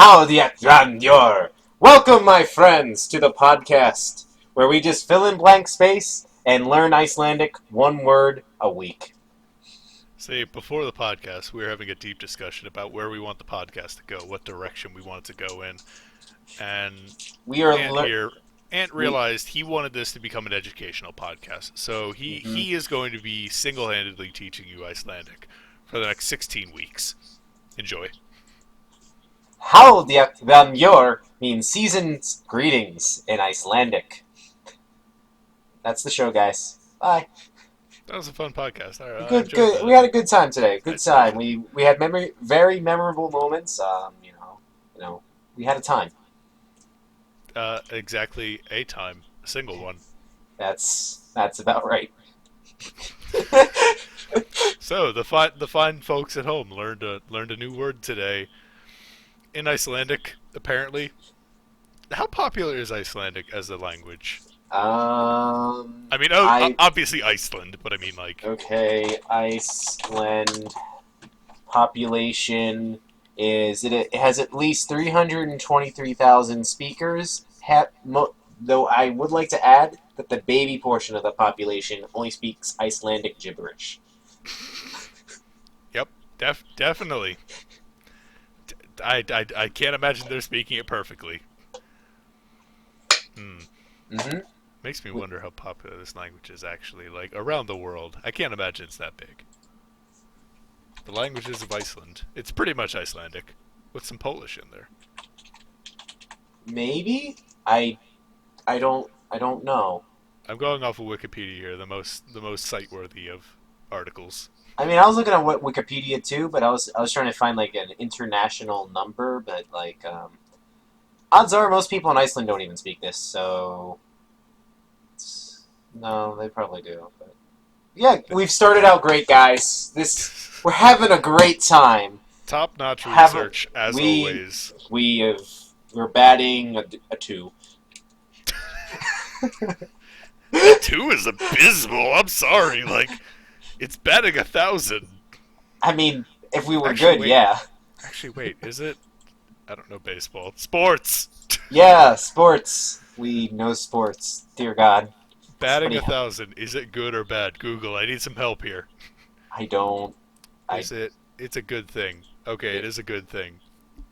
How the grandeur! Welcome, my friends, to the podcast where we just fill in blank space and learn Icelandic one word a week. See, before the podcast, we were having a deep discussion about where we want the podcast to go, what direction we want it to go in, and We are Ant we realized he wanted this to become an educational podcast, so he is going to be single-handedly teaching you Icelandic for the next 16 weeks. Enjoy. How the grandeur means season's greetings in Icelandic. That's the show, guys. Bye. That was a fun podcast. I Good, enjoyed good. that. We had a good time today. Good I time. told We had very memorable moments. We had a time. exactly a time, a single one. That's about right. So the fine folks at home learned a new word today in Icelandic. Apparently, how popular is Icelandic as a language? I mean, I obviously Iceland, but I mean like okay. Iceland population it has at least 323,000 speakers. Though I would like to add that the baby portion of the population only speaks Icelandic gibberish. yep, definitely. I can't imagine they're speaking it perfectly. Mm-hmm. Makes me wonder how popular this language is actually, like, around the world. I can't imagine it's that big. The languages of Iceland. It's pretty much Icelandic, with some Polish in there. Maybe I don't know. I'm going off of Wikipedia here, the most site worthy of articles. I mean, I was looking at Wikipedia too, but I was trying to find like an international number, but like odds are most people in Iceland don't even speak this, so no, they probably do. But yeah, we've started out great, guys. We're having a great time. Top-notch research, as always. We're batting a 2. A 2 is abysmal. I'm sorry. Like, it's batting 1,000. I mean, if we were Actually, good, wait. yeah. Actually, wait. Is it? I don't know baseball. Sports. Yeah, sports. We know sports. Dear God. Batting 1,000. Is it good or bad? Google. I need some help here. I don't. Is it? It's a good thing. Okay, it is a good thing.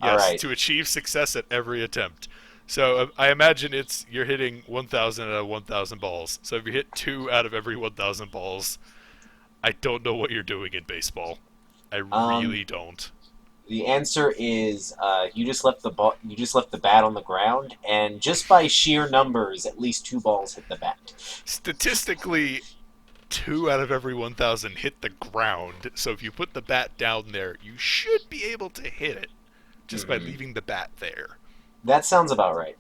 All Yes, right. to achieve success at every attempt. So I imagine you're hitting 1,000 out of 1,000 balls. So if you hit 2 out of every 1,000 balls, I don't know what you're doing in baseball. I really don't. The answer is you just left the ball. You just left the bat on the ground, and just by sheer numbers, at least 2 balls hit the bat. Statistically, 2 out of every 1,000 hit the ground. So if you put the bat down there, you should be able to hit it just by leaving the bat there. That sounds about right.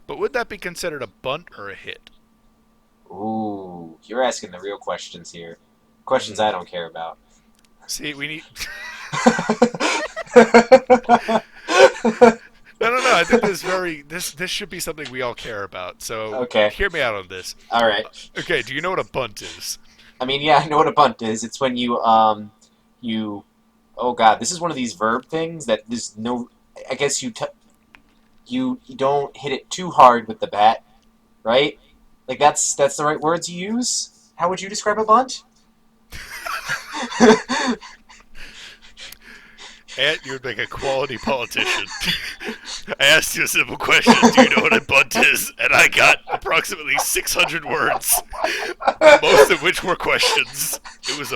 But would that be considered a bunt or a hit? Ooh, you're asking the real questions here. Questions I don't care about. See, we need... No. I think this should be something we all care about. So Okay. hear me out on this. All right. Okay, do you know what a bunt is? I mean, yeah, I know what a bunt is. It's when you. Oh God, this is one of these verb things that there's no. I guess you don't hit it too hard with the bat, right? Like that's the right words you use. How would you describe a bunt? Ant, you would make a quality politician. I asked you a simple question. Do you know what a bunt is? And I got approximately 600 words, most of which were questions. It was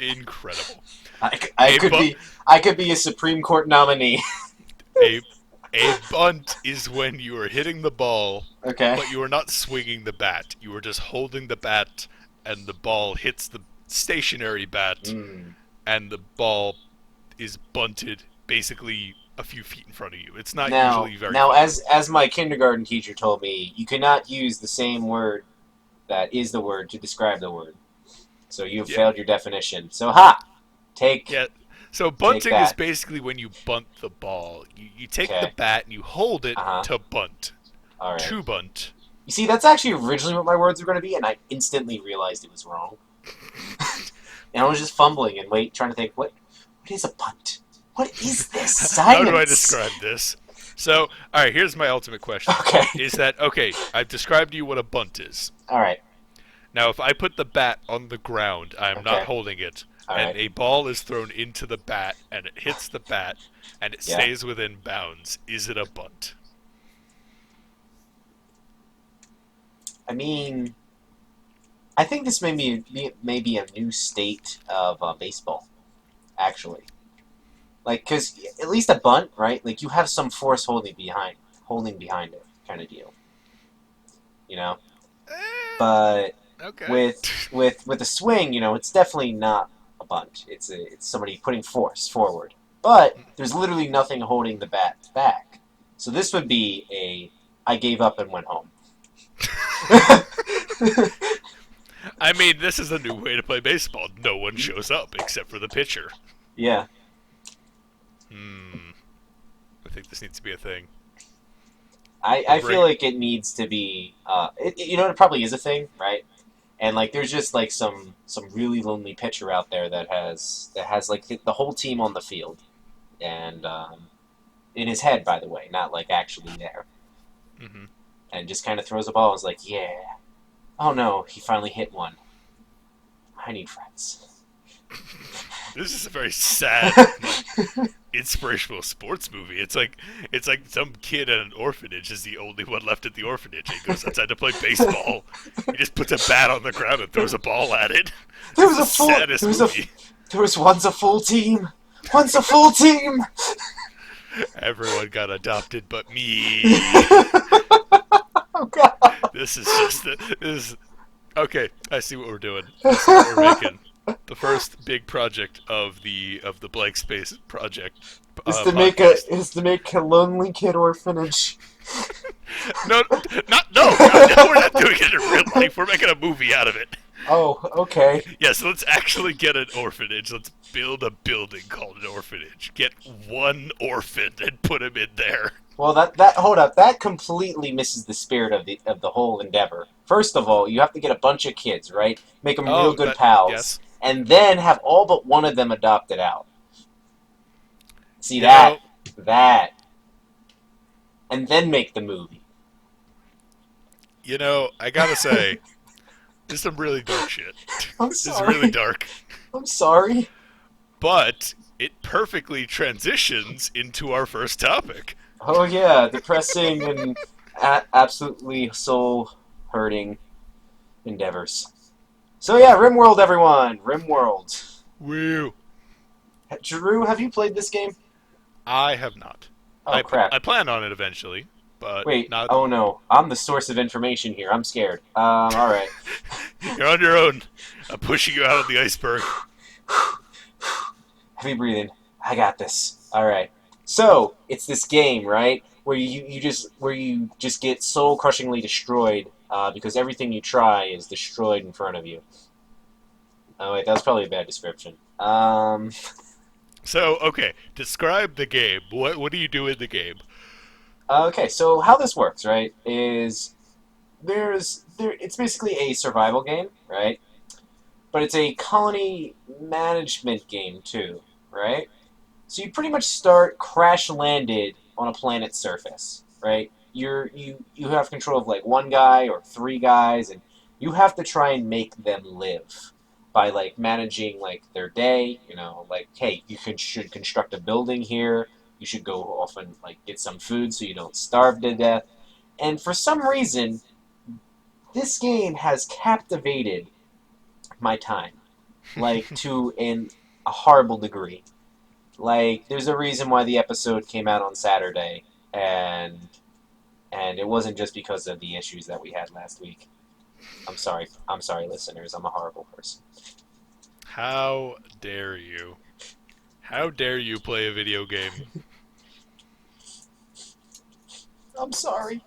incredible. I could be a Supreme Court nominee. A bunt is when you are hitting the ball, Okay. but you are not swinging the bat. You are just holding the bat, and the ball hits the stationary bat, and the ball is bunted basically a few feet in front of you. It's not usually very Now, far. as my kindergarten teacher told me, you cannot use the same word that is the word to describe the word. So you have failed your definition. So take. Yeah. So bunting is basically when you bunt the ball. You take the bat and you hold it to bunt. All right. To bunt. You see, that's actually originally what my words were going to be, and I instantly realized it was wrong. And I was just fumbling and trying to think, what is a bunt? What is this How do I science? describe this? So, all right, here's my ultimate question: Okay. Is that okay? I've described to you what a bunt is. All right. Now, if I put the bat on the ground, I am not Okay. holding it, All and right. a ball is thrown into the bat, and it hits the bat, and it Yeah. stays within bounds. Is it a bunt? I mean, I think this may be a new state of baseball, actually. Like, because at least a bunt, right? Like, you have some force holding behind it, kind of deal. You know. But Okay. with a swing, it's definitely not a bunt. It's somebody putting force forward. But there's literally nothing holding the bat back. So this would be a I gave up and went home. I mean, this is a new way to play baseball. No one shows up except for the pitcher. Yeah. I think this needs to be a thing. I feel like it needs to be it probably is a thing, right? And like there's just like some really lonely pitcher out there that has like the whole team on the field and in his head, by the way, not like actually there, Mm-hmm. and just kind of throws a ball and is like, yeah, oh no, he finally hit one. I need friends. This is a very sad, inspirational sports movie. It's like some kid at an orphanage is the only one left at the orphanage. He goes outside to play baseball. He just puts a bat on the ground and throws a ball at it. There It's was the a full saddest there was movie. there was once a full team. Once a full team. Everyone got adopted but me. Oh god. This is just this is okay. I see what we're doing. I see what we're making. The first big project of the blank space project podcast. Is to make a lonely kid orphanage. No, no, we're not doing it in real life. We're making a movie out of it. Oh, okay. Yes, let's actually get an orphanage. Let's build a building called an orphanage. Get one orphan and put him in there. Well, that hold up, that completely misses the spirit of the whole endeavor. First of all, you have to get a bunch of kids, right? Make them real Oh, good that pals, yes. and then have all but one of them adopted out. See You know, that, and then make the movie. I gotta say, this is some really dark shit. I'm This is really sorry. dark, I'm sorry. but it perfectly transitions into our first topic. Oh yeah, depressing and absolutely soul hurting endeavors. So yeah, RimWorld, everyone, RimWorld. Woo! Drew, have you played this game? I have not. Oh crap. I plan on it eventually, but Wait, not. oh no, I'm the source of information here. I'm scared. Alright. You're on your own. I'm pushing you out of the iceberg. Heavy breathing. I got this. Alright. So, it's this game, right? Where you just get soul crushingly destroyed, because everything you try is destroyed in front of you. Oh wait, that was probably a bad description. So, okay, describe the game. What do you do in the game? Okay, so how this works, right, is it's basically a survival game, right? But it's a colony management game too, right? So you pretty much start crash landed on a planet's surface, right? You have control of like one guy or three guys, and you have to try and make them live by like managing like their day. Like hey, should construct a building here. You should go off and like get some food so you don't starve to death. And for some reason, this game has captivated my time, like to a horrible degree. Like, there's a reason why the episode came out on Saturday, and it wasn't just because of the issues that we had last week. I'm sorry. I'm sorry, listeners. I'm a horrible person. How dare you? How dare you play a video game? I'm sorry.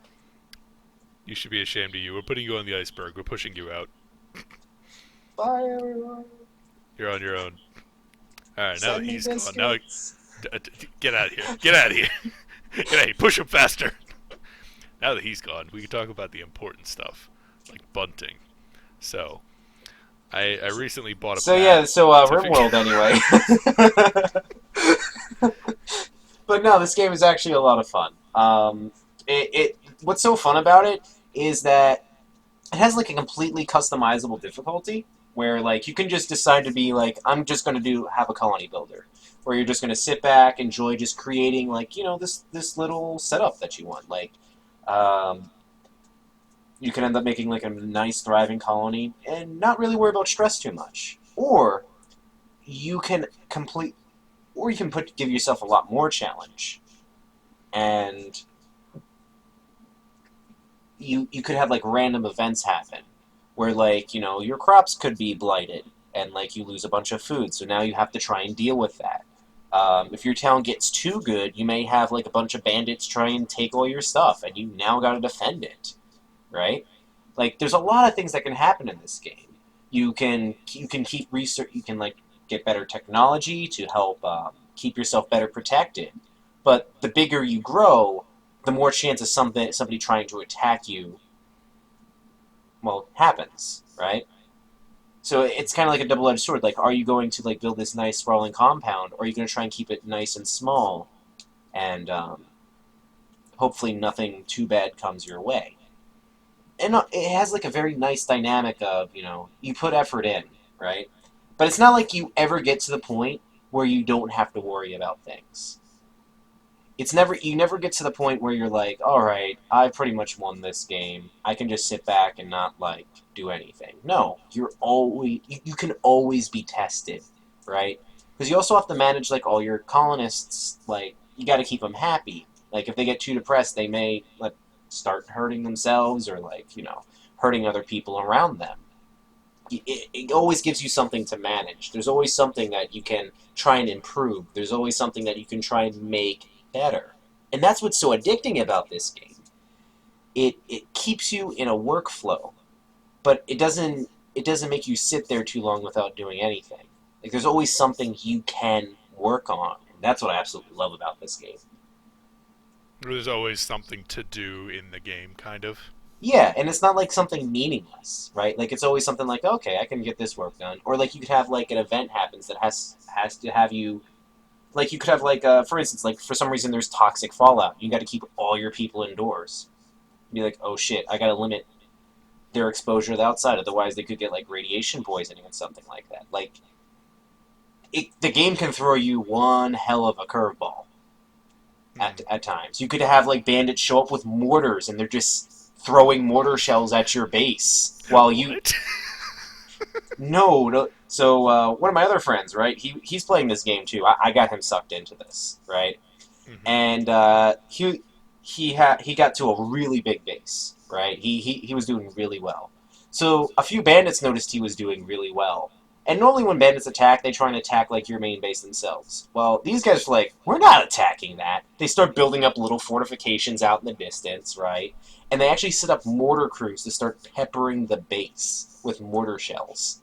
You should be ashamed of you. We're putting you on the iceberg. We're pushing you out. Bye, everyone. You're on your own. Alright, now Send that me he's gone, biscuits. get out of here. Get out of here. Get out of here. Push him faster. Now that he's gone, we can talk about the important stuff, like bunting. So, I recently bought a So bat yeah, so to figure. RimWorld anyway. But no, this game is actually a lot of fun. What's so fun about it is that it has like a completely customizable difficulty where like you can just decide to be like I'm just going to do have a colony builder where you're just going to sit back enjoy just creating like this little setup that you want like um, you can end up making like a nice thriving colony and not really worry about stress too much or you can complete or you can give yourself a lot more challenge and you could have like random events happen where like your crops could be blighted and like you lose a bunch of food so now you have to try and deal with that if your town gets too good you may have like a bunch of bandits try and take all your stuff and you now got to defend it right like there's a lot of things that can happen in this game you can keep research you can like get better technology to help keep yourself better protected but the bigger you grow the more chance of somebody trying to attack you, well, happens, right? So it's kind of like a double-edged sword. Like, are you going to like build this nice sprawling compound, or are you going to try and keep it nice and small, and hopefully nothing too bad comes your way? And it has like a very nice dynamic of you put effort in, right? But it's not like you ever get to the point where you don't have to worry about things. It's never you never get to the point where you're like, all right, I pretty much won this game. I can just sit back and not like do anything. No, you can always be tested, right? Because you also have to manage like all your colonists. Like you got to keep them happy. Like if they get too depressed, they may like start hurting themselves or like hurting other people around them. It always gives you something to manage. There's always something that you can try and improve. There's always something that you can try and make better. And that's what's so addicting about this game. It keeps you in a workflow, but it doesn't make you sit there too long without doing anything. Like there's always something you can work on. And that's what I absolutely love about this game. There's always something to do in the game, kind of. Yeah, and it's not like something meaningless, right? Like it's always something like, okay, I can get this work done. Or like you could have like an event happens that has to have you like you could have like for instance like for some reason there's toxic fallout you got to keep all your people indoors be like oh shit I got to limit their exposure to the outside otherwise they could get like radiation poisoning and something like that like the game can throw you one hell of a curveball Hmm. at times you could have like bandits show up with mortars and they're just throwing mortar shells at your base while you What? no so one of my other friends right he's playing this game too I got him sucked into this right Hmm. and he got to a really big base, right? He was doing really well. So a few bandits noticed he was doing really well. And normally when bandits attack, they try and attack like your main base themselves. Well, these guys are like, we're not attacking that. They start building up little fortifications out in the distance, right? And they actually set up mortar crews to start peppering the base with mortar shells.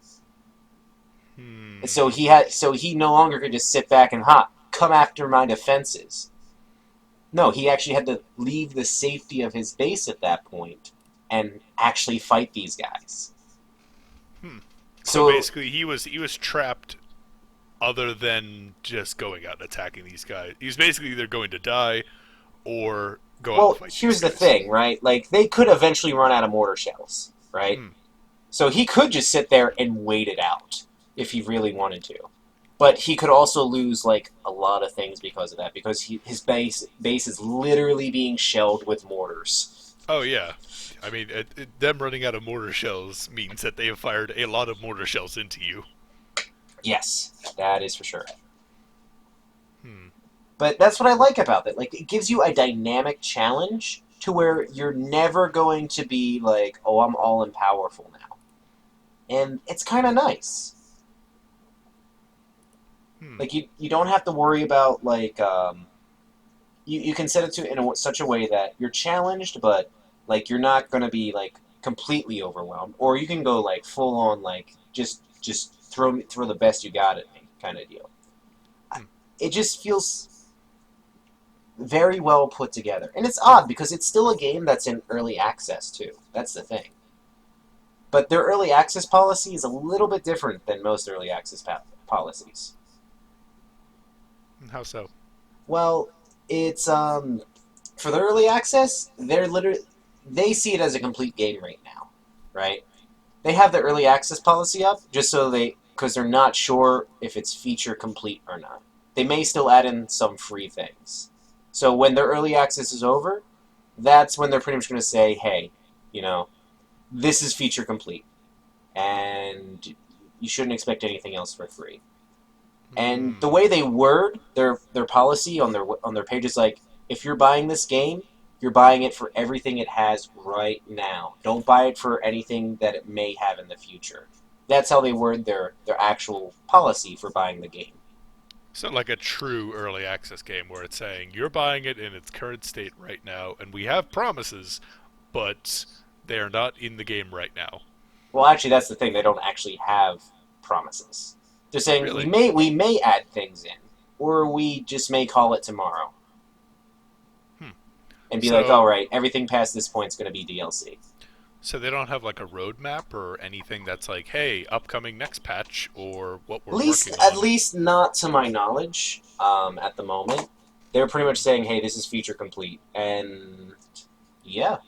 And Hmm. so he no longer could just sit back and come after my defenses. No, he actually had to leave the safety of his base at that point and actually fight these guys. Hmm. So So, basically, he was trapped. Other than just going out and attacking these guys, he's basically either going to die or go out and well, fight these here's the guys. thing, right? Like, they could eventually run out of mortar shells, right? Hmm. So he could just sit there and wait it out if he really wanted to. But he could also lose, like, a lot of things because of that, because his base is literally being shelled with mortars. Oh yeah. I mean, them running out of mortar shells means that they have fired a lot of mortar shells into you. Yes, that is for sure. Hmm. But that's what I like about it. Like it gives you a dynamic challenge to where you're never going to be like, "Oh, I'm all in powerful now." And it's kind of nice. Hmm. Like you don't have to worry about like you can set it to in such a way that you're challenged but like you're not going to be like completely overwhelmed or you can go like full on like just throw the best you got at me kind of deal. Hmm. It just feels very well put together. And it's odd because it's still a game that's in early access too. That's the thing. But their early access policy is a little bit different than most early access policies. How so? Well, it's for the early access, they see it as a complete game right now, right? They have the early access policy up just so because they're not sure if it's feature complete or not. They may still add in some free things. So when their early access is over, that's when they're pretty much going to say, hey, you know, this is feature complete, and you shouldn't expect anything else for free. And the Hmm. way they word their policy on their page is like, if you're buying this game, you're buying it for everything it has right now. Don't buy it for anything that it may have in the future. That's how they word their actual policy for buying the game. So like a true early access game where it's saying you're buying it in its current state right now, and we have promises, but they are not in the game right now. Well, actually, that's the thing. They don't actually have promises. They're saying Really? we may add things in, or we just may call it tomorrow Hmm. and be like, So all right, everything past this point is going to be DLC. so they don't have like a roadmap or anything that's like, hey, upcoming next patch or what we're working At on. least not to my knowledge. At the moment, they're pretty much saying, "Hey, this is feature complete," and yeah,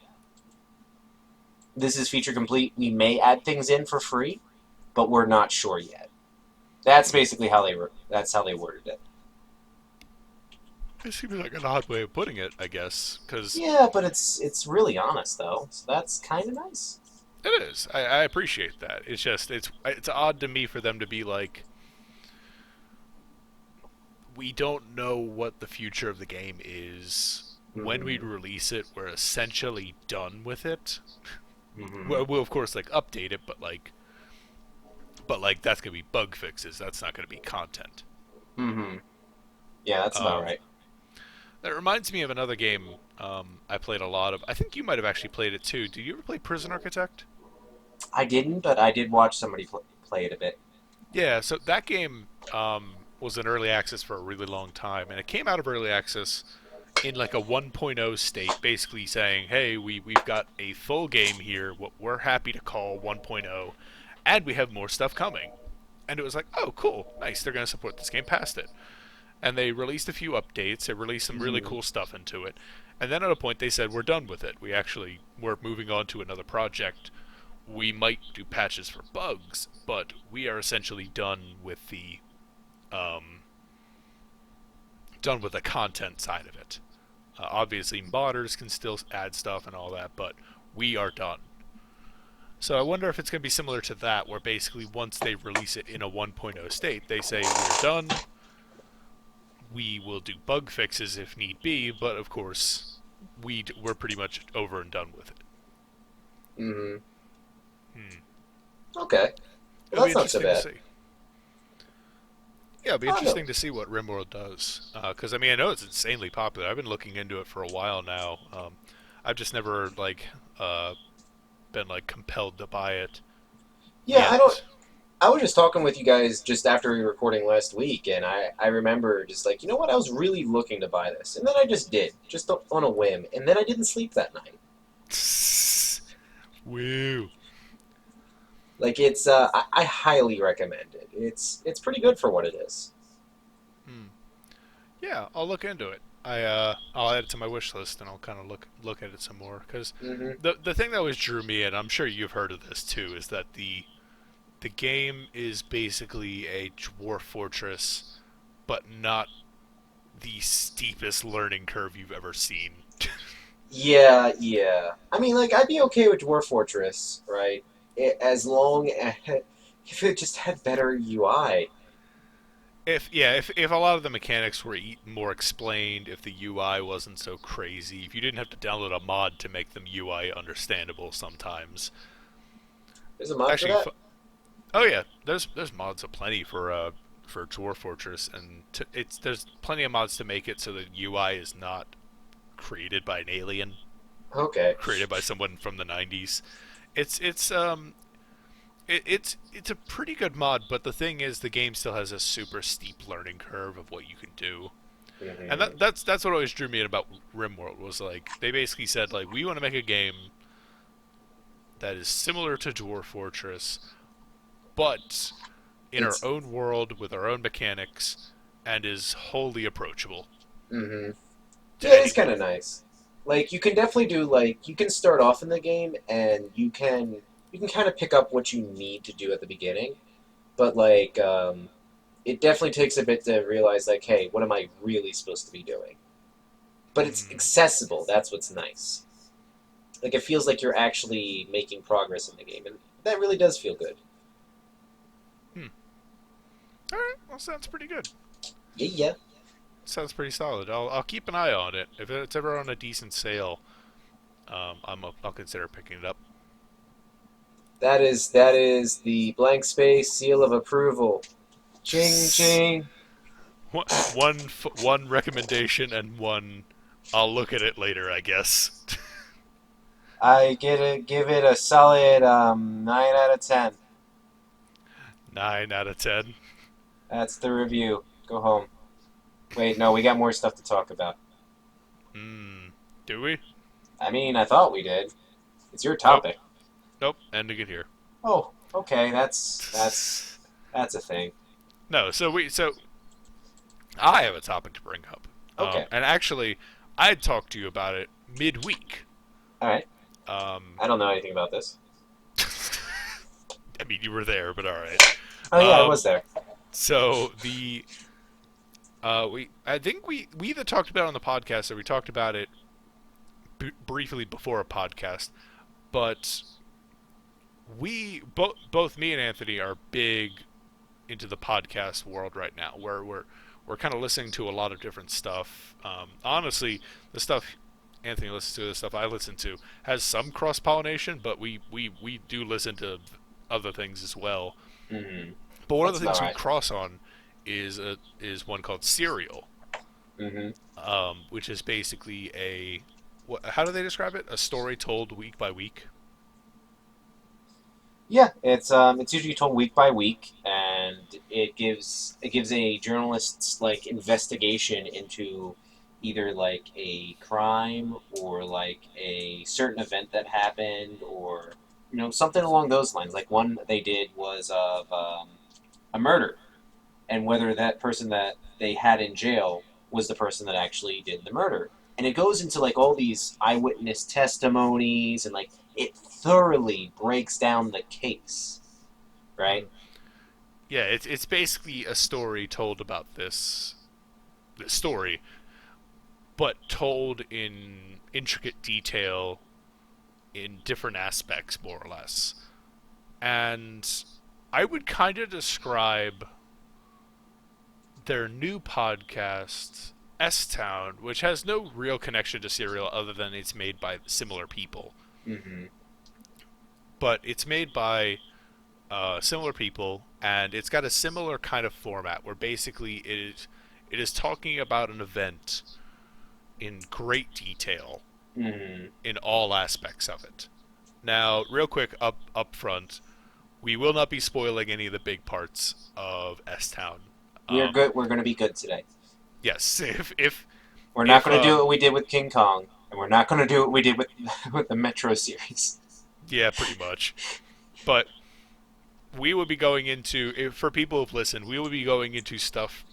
this is feature complete. We may add things in for free, but we're not sure yet. That's Hmm. basically that's how they worded it. It seems like an odd way of putting it, I guess, because Yeah, but it's really honest though, so that's kind of nice. it is. I appreciate that. It's just it's odd to me for them to be like, we don't know what the future of the game is. When we Mm-hmm. release it, we're essentially done with it. Mm-hmm. We'll of course like update it, but like that's gonna be bug fixes. That's not gonna be content. Mm-hmm. Yeah, that's about Um, right. that reminds me of another game I played a lot of. I think you might have actually played it too. Did you ever play Prison Architect? I didn't, but I did watch somebody play it a bit. Yeah, so that game was in early access for a really long time, and it came out of early access in like a 1.0 state, basically saying, "Hey, we've got a full game here, what we're happy to call 1.0, and we have more stuff coming." And it was like, "Oh, cool, nice. They're going to support this game past it." And they released a few updates. They released some really Mm-hmm. cool stuff into it, and then at a point they said, "We're done with it. We're moving on to another project. We might do patches for bugs, but we are essentially um, done with the content side of it. Obviously, modders can still add stuff and all that, but we are done." So I wonder if it's going to be similar to that, where basically once they release it in a 1.0 state, they say we're done. We will do bug fixes if need be, but of course, we're pretty much over and done with it. Mm-hmm. Hmm. Okay. Well, It'll be that's not so interesting to bad. see. Yeah, it'll be I don't know. interesting to see what RimWorld does. Because I mean, I know it's insanely popular. I've been looking into it for a while now. I've just never uh, been like compelled to buy it Yeah, I don't. yet. I was just talking with you guys just after we were recording last week, and I remember just like, you know what, I was really looking to buy this, and then I just did, just on a whim, and then I didn't sleep that night. Woo. Like I highly recommend it. It's pretty good for what it is. Hmm. Yeah, I'll look into it. I'll add it to my wish list and I'll kind of look at it some more because Mm-hmm. the thing that always drew me in, I'm sure you've heard of this too, is that the game is basically a dwarf fortress, but not the steepest learning curve you've ever seen. Yeah, yeah. I mean, like I'd be okay with Dwarf Fortress, right? As long as if it just had better UI. If a lot of the mechanics were more explained, if the UI wasn't so crazy, if you didn't have to download a mod to make them UI understandable sometimes. There's a mod for Actually, that. oh yeah, there's mods aplenty for Dwarf Fortress, and it's there's plenty of mods to make it so the UI is not created by an alien, Okay. created by someone from the 90s. It's it's a pretty good mod, but the thing is, the game still has a super steep learning curve of what you can do, and Mm-hmm. that's what always drew me in about RimWorld was like they basically said like we want to make a game that is similar to Dwarf Fortress, but in our It's own world with our own mechanics, and is wholly approachable hmm to yeah, it is anyone. kind of nice. Like you can definitely do like you can start off in the game and you can kind of pick up what you need to do at the beginning, but it definitely takes a bit to realize like, hey, what am I really supposed to be doing? But it's Mm, accessible. That's what's nice. Like it feels like you're actually making progress in the game, and that really does feel good. hmm. All right, well, sounds pretty good. Yeah, yeah. Sounds pretty solid. I'll keep an eye on it. If it's ever on a decent sale, I'll consider picking it up. That is the blank space seal of approval. Ching ching. One recommendation and one. I'll look at it later, I guess. Give it a solid 9 out of 10. 9 out of 10. That's the review. Go home. Wait, no, we got more stuff to talk about. Hmm. Do we? I mean, I thought we did. It's your Nope. topic. Nope. Ending it here. Oh, okay. That's a thing. No. So I have a topic to bring up. Okay. And actually, I had talked to you about it midweek. All right. Um. I don't know anything about this. I mean, you were there, but all right. Oh yeah, I Um. was there. So the I think we either talked about it on the podcast or we talked about it briefly before a podcast, but both me and Anthony are big into the podcast world right now, where we're kind of listening to a lot of different stuff. Honestly, the stuff Anthony listens to, the stuff I listen to, has some cross pollination, but we do listen to other things as well. Mm-hmm. But one of That's the about things we right. cross on is one called Serial, Mm-hmm. which is basically how do they describe it? A story told week by week. Yeah, it's usually told week by week, and it gives a journalist's like investigation into either like a crime or like a certain event that happened or something along those lines. Like one that they did was of a murder and whether that person that they had in jail was the person that actually did the murder. And it goes into like all these eyewitness testimonies and like it thoroughly breaks down the case, Hmm. right? Yeah, it's basically a story told about this story, but told in intricate detail in different aspects, more or less. And I would kind of describe their new podcast, S Town, which has no real connection to Serial other than it's made by similar people. Mm-hmm. But it's made by similar people, and it's got a similar kind of format where basically it is talking about an event in great detail Mm-hmm. in all aspects of it. Now, real quick up front, we will not be spoiling any of the big parts of S Town. We are Um, good. We're going to be good today. yes, We're not if going to do what we did with King Kong, and we're not going to do what we did with with the Metro series. yeah, pretty much. But we will be going into for people who've listened, we will be going into stuff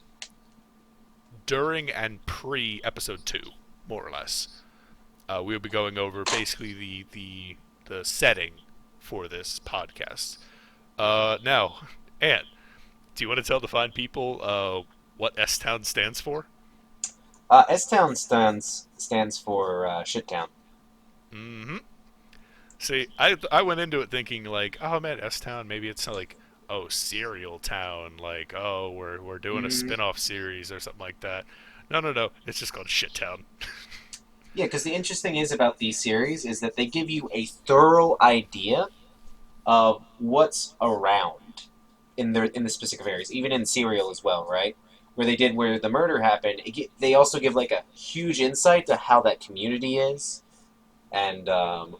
during and pre episode 2, more or less. We'll be going over basically the setting for this podcast. Now, Ant, do you want to tell the fine people what S Town stands for? S Town stands for Shit Town. Mm-hmm. See, I went into it thinking like, oh man, S Town, maybe it's like, oh, Serial Town, like, oh, we're doing a Mm, spin-off series or something like that. No, no, no, it's just called Shit Town. yeah, because the interesting thing is about these series is that they give you a thorough idea of what's around in the specific areas, even in Serial as well, right? Where the murder happened, they also give like a huge insight to how that community is and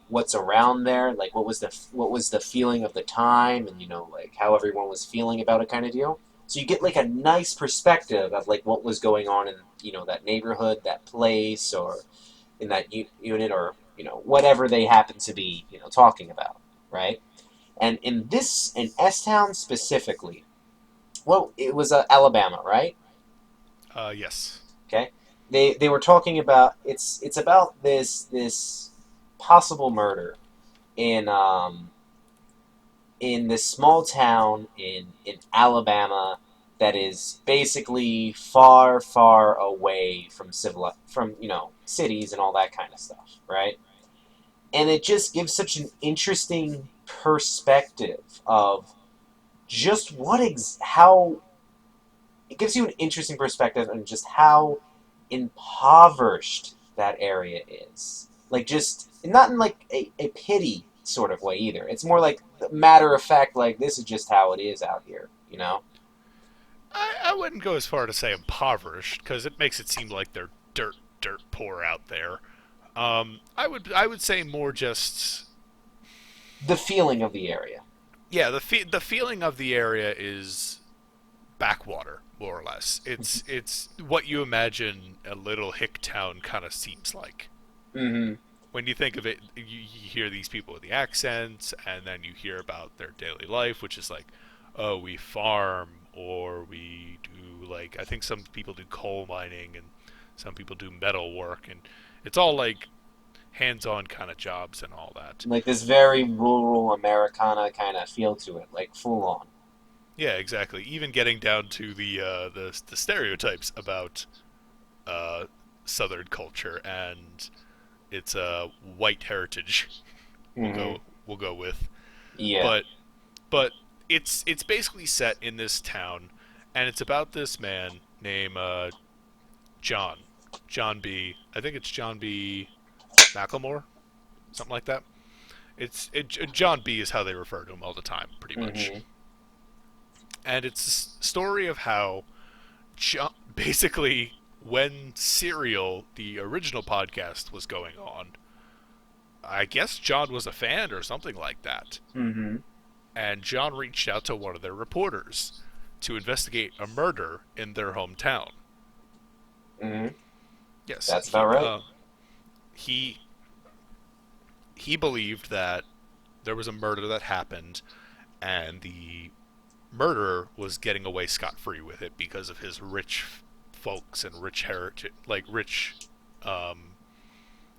what's around there, like what was the feeling of the time, and like how everyone was feeling about it, kind of deal. So you get like a nice perspective of like what was going on in that neighborhood, that place, or in that unit, or whatever they happen to be talking about. right? And in S-Town specifically, well, it was Alabama, right? Yes. Okay, they were talking about it's about this possible murder in in this small town in Alabama that is basically far far away from from cities and all that kind of stuff, right? And it just gives such an interesting perspective of just how it gives you an interesting perspective on just how impoverished that area is. Like, just not in like a pity sort of way either. It's more like matter of fact, like this is just how it is out here, you know? I wouldn't go as far to say impoverished, because it makes it seem like they're dirt poor out there. I would say more just The feeling of the area. yeah. The feeling of the area is backwater, more or less. It's what you imagine a little hick town kind of seems like. Mm-hmm. When you think of it, you hear these people with the accents, and then you hear about their daily life, which is like, oh, we farm, or we do, like, I think some people do coal mining, and some people do metal work, and it's all like hands-on kind of jobs and all that. Like this very rural Americana kind of feel to it, like full on. Yeah, exactly. Even getting down to the stereotypes about uh, Southern culture and its white heritage. We'll Mm-hmm. go we'll go with, Yeah. but but it's basically set in this town, and it's about this man named John John B. I think it's John B. McLemore, something like that. John B. is how they refer to him all the time, pretty much. Mm-hmm. And it's a story of how John, basically when Serial, the original podcast, was going on, I guess John was a fan or something like that. Mm-hmm. And John reached out to one of their reporters to investigate a murder in their hometown. Mm-hmm. Yes, That's about right. he he believed that there was a murder that happened, and the murderer was getting away scot free with it because of his rich folks and rich heritage, like rich um,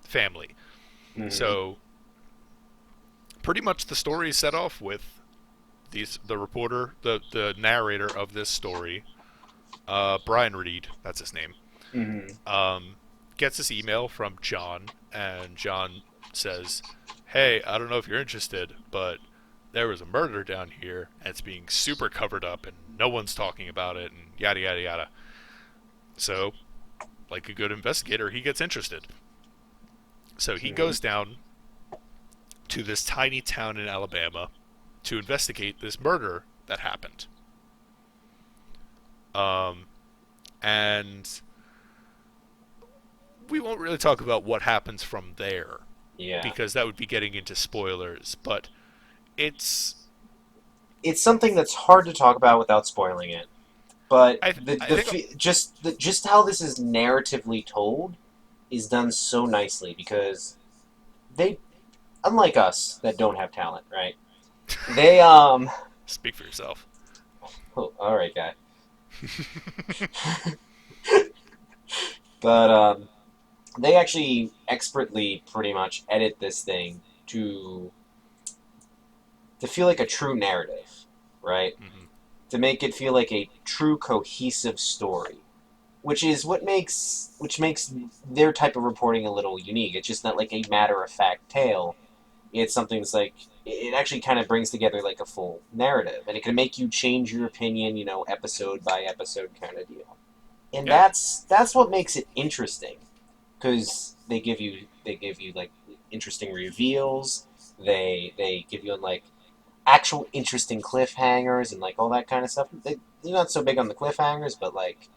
family. Mm-hmm. So pretty much the story is set off with the reporter, the narrator of this story, Brian Reed, that's his name, Mm-hmm. um, gets this email from John, and John says, "Hey, I don't know if you're interested, but there was a murder down here, and it's being super covered up, and no one's talking about it, and yada yada yada." So, like a good investigator, he gets interested. So he Mm-hmm. goes down to this tiny town in Alabama to investigate this murder that happened. Um, and we won't really talk about what happens from there Yeah. because that would be getting into spoilers. But it's It's something that's hard to talk about without spoiling it. But I think just how this is narratively told is done so nicely because they, unlike us that don't have talent, right? They speak for yourself. oh, all right, guy. But they actually expertly pretty much edit this thing to feel like a true narrative, right? Hmm. To make it feel like a true cohesive story, which makes their type of reporting a little unique. It's just not like a matter of fact tale. It's something that's like it actually kind of brings together like a full narrative, and it can make you change your opinion, episode by episode kind of deal. And Yeah, that's what makes it interesting because they give you like interesting reveals. They give you like actual interesting cliffhangers and like all that kind of stuff. They're not so big on the cliffhangers, but like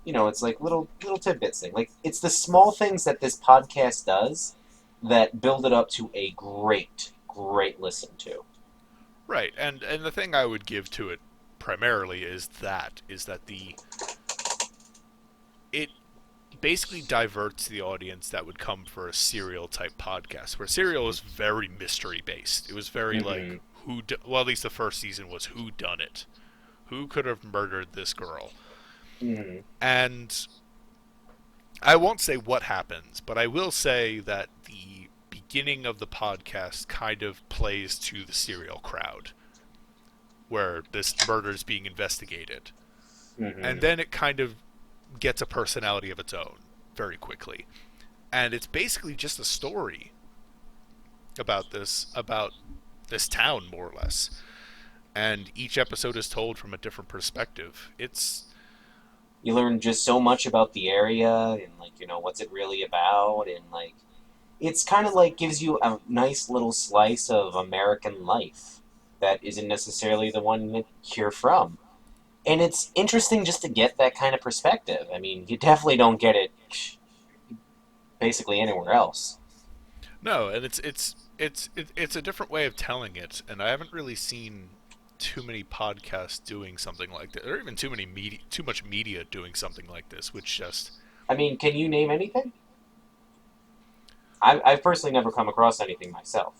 it's like little tidbits thing. Like it's the small things that this podcast does that build it up to a great listen to. right. And the thing I would give to it primarily is that the it basically diverts the audience that would come for a serial type podcast, where serial is very mystery based. It was very like Mm-hmm. well, at least the first season was who done it, who could have murdered this girl, Mm-hmm. and I won't say what happens, but I will say that the beginning of the podcast kind of plays to the serial crowd, where this murder is being investigated, Mm-hmm. and then it kind of gets a personality of its own very quickly. And it's basically just a story about this town, more or less. And each episode is told from a different perspective. It's You learn just so much about the area and like what's it really about, and like it's kind of like gives you a nice little slice of American life that isn't necessarily the one that you're from. And it's interesting just to get that kind of perspective. I mean, you definitely don't get it basically anywhere else. no, and it's a different way of telling it, and I haven't really seen too many podcasts doing something like that, or even too much media doing something like this, which just I mean, can you name anything? I've personally never come across anything myself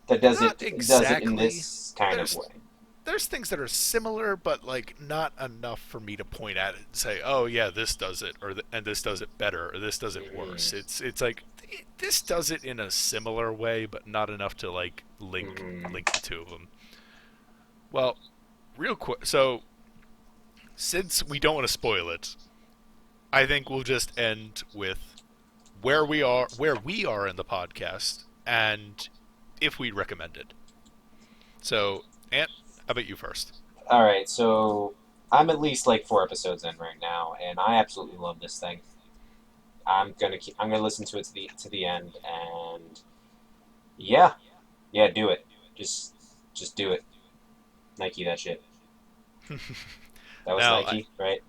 that not does it in exactly. this kind of There's way. there's things that are similar, but like not enough for me to point at it and say, "Oh yeah, this does it," and this does it better, or this does it worse. Mm-hmm. It's like this does it in a similar way, but not enough to like Mm-hmm. link the two of them. Well, real quick, so since we don't want to spoil it, I think we'll just end with where we are in the podcast, and if we recommend it. So, Ant, how about you first? All right, so I'm at least like 4 episodes in right now, and I absolutely love this thing. I'm gonna listen to it to the end, and yeah, yeah, do it. Just just do it. Nike that shit. That was Now, Nike, right?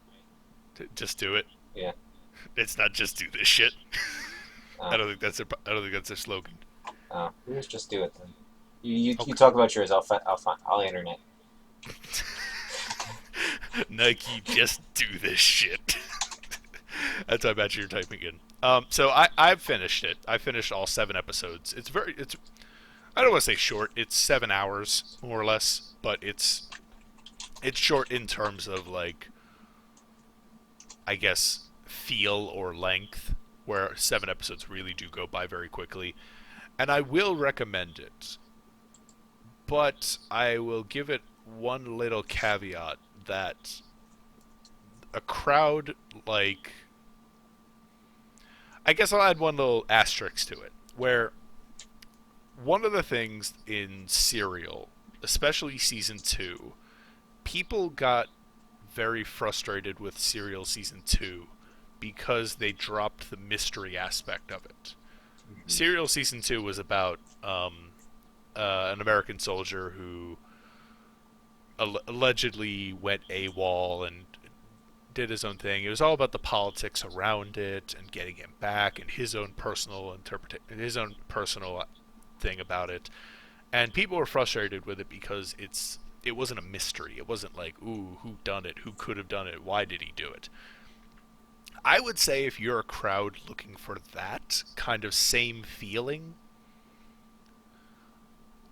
just do it. Yeah. It's not just do this shit. Uh, I don't think that's their slogan. just do it then. You Okay. talk about yours. I'll internet. Nike, just do this shit. That's how much you're typing in. So I've finished it. I finished all 7 episodes. It's I don't want to say short. It's 7 hours more or less, but it's short in terms of like I guess feel or length, where 7 episodes really do go by very quickly. And I will recommend it, but I will give it one little caveat that a crowd like I guess I'll add one little asterisk to it, where one of the things in Serial, especially season 2, people got very frustrated with Serial season 2 because they dropped the mystery aspect of it. Mm-hmm. Serial season 2 was about an American soldier who allegedly went AWOL and did his own thing. It was all about the politics around it and getting him back and his own personal his own personal thing about it. And people were frustrated with it because it wasn't a mystery. It wasn't like, ooh, who done it? Who could have done it? Why did he do it? I would say if you're a crowd looking for that kind of same feeling,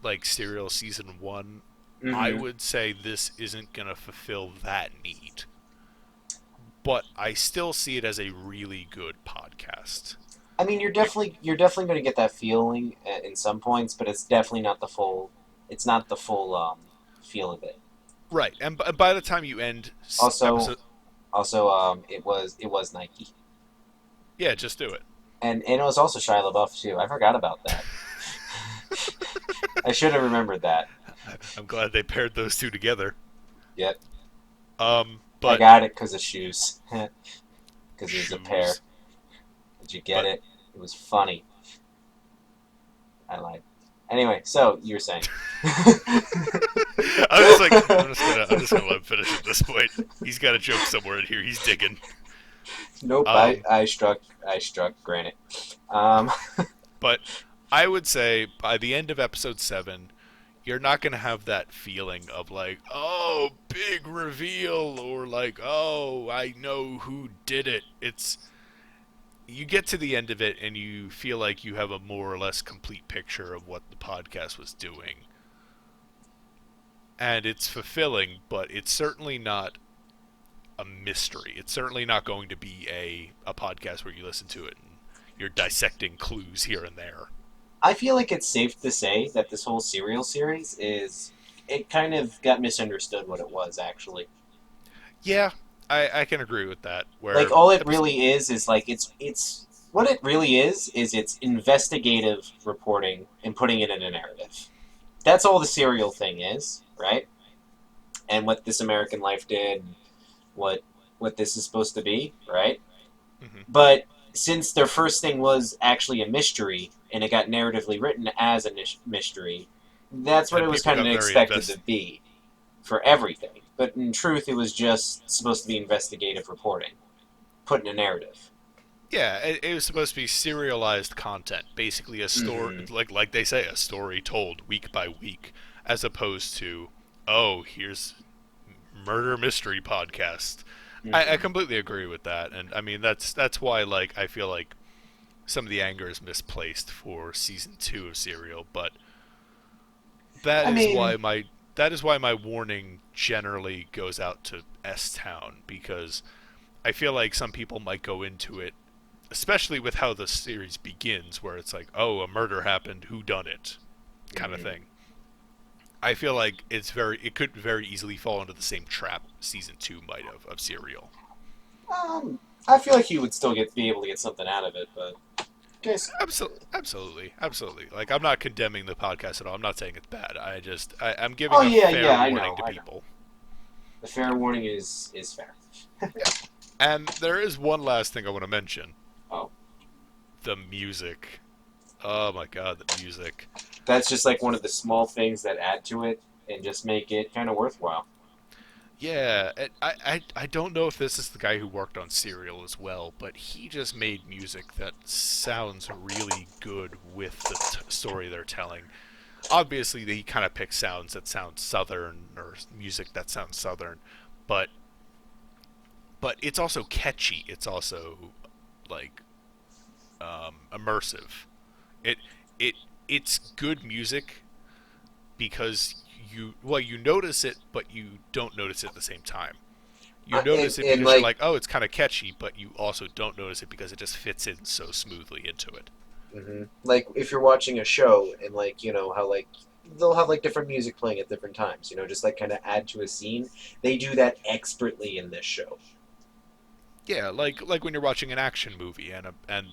like Serial season 1, I Mm-hmm. would say this isn't going to fulfill that need. But I still see it as a really good podcast. I mean, you're definitely going to get that feeling in some points, but it's definitely not the full. It's not the full feel of it. Right, and by the time you end Also, episode, it was Nike, yeah, just do it. and it was also Shia LaBeouf too. I forgot about that. I should have remembered that. I'm glad they paired those two together. Yep, I But got it because of shoes. Because it was a pair. shoes. Did you get But it? It was funny. I lied. Anyway, so you were saying. I'm just gonna let him finish at this point. He's got a joke somewhere in here. He's digging. Nope, Um, I struck granite. Um, but I would say by the end of episode 7, you're not gonna have that feeling of like, oh, big reveal, or like, oh, I know who did it. It's you get to the end of it and you feel like you have a more or less complete picture of what the podcast was doing. And it's fulfilling, but it's certainly not a mystery. It's certainly not going to be a podcast where you listen to it and you're dissecting clues here and there. I feel like it's safe to say that this whole serial series is it kind of got misunderstood what it was actually. Yeah, I can agree with that. Like Where all it really is like it's what it really is it's investigative reporting and putting it in a narrative. That's all the serial thing is, right? And what This American Life did, what what this is supposed to be, right? Mhm. But since their first thing was actually a mystery and it got narratively written as a mystery, that's what And it was people kind of got very expected to invested. be for everything. But in truth, it was just supposed to be investigative reporting, put in a narrative. Yeah, it was supposed to be serialized content, basically a story, Mm-hmm. like they say, a story told week by week, as opposed to, oh, here's murder mystery podcast. I Mm-hmm. completely agree with that, and I mean that's why like I feel like some of the anger is misplaced for season 2 of Serial, but that I is mean, why my warning generally goes out to S Town, because I feel like some people might go into it, especially with how the series begins, where it's like, oh, a murder happened, who done it, kind of mm-hmm. thing. I feel like it could very easily fall into the same trap season 2 might have of Serial. I feel like you would still be able to get something out of it, but guess. Absolutely. Like, I'm not condemning the podcast at all. I'm not saying it's bad. I'm Oh giving a yeah, fair yeah, warning to I know. people. The fair warning is fair. Yeah. And there is one last thing I want to mention: Oh, the music. Oh my god, the music. that's just like one of the small things that add to it and just make it kind of worthwhile. Yeah, I don't know if this is the guy who worked on Serial as well, but he just made music that sounds really good with the story they're telling. Obviously, he kind of picks sounds that sound southern, or music that sounds southern, but it's also catchy. It's also like immersive. It it it's good music because you notice it, but you don't notice it at the same time. You notice it And because you're like, like, oh, it's kind of catchy, but you also don't notice it because it just fits in so smoothly into it. like if you're watching a show and like how like they'll have like different music playing at different times, just like kind of add to a scene. They do that expertly in this show. Yeah, like when you're watching an action movie and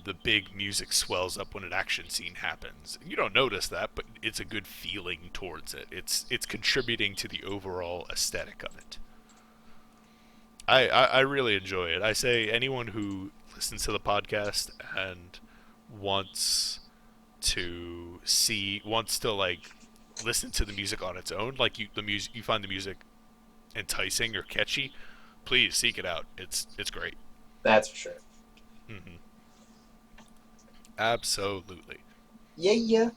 the big music swells up when an action scene happens. You don't notice that, but it's a good feeling towards it. It's contributing to the overall aesthetic of it. I really enjoy it. I say anyone who listens to the podcast and wants wants to like listen to the music on its own, like you find the music enticing or catchy, please seek it out. It's great. That's for sure. Hmm. Absolutely. Yeah, yeah.